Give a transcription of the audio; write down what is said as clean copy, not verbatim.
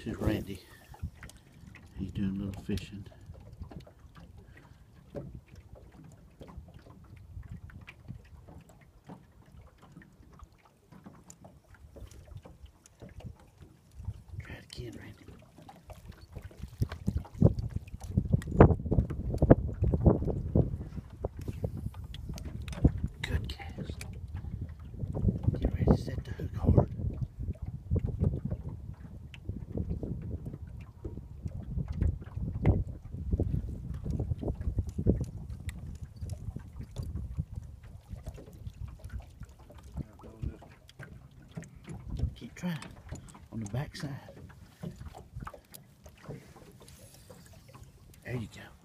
is Randy. He's doing a little fishing. Try it again, Randy. Good cast. Get ready to set the hook hard. Keep trying on the back side. There you go.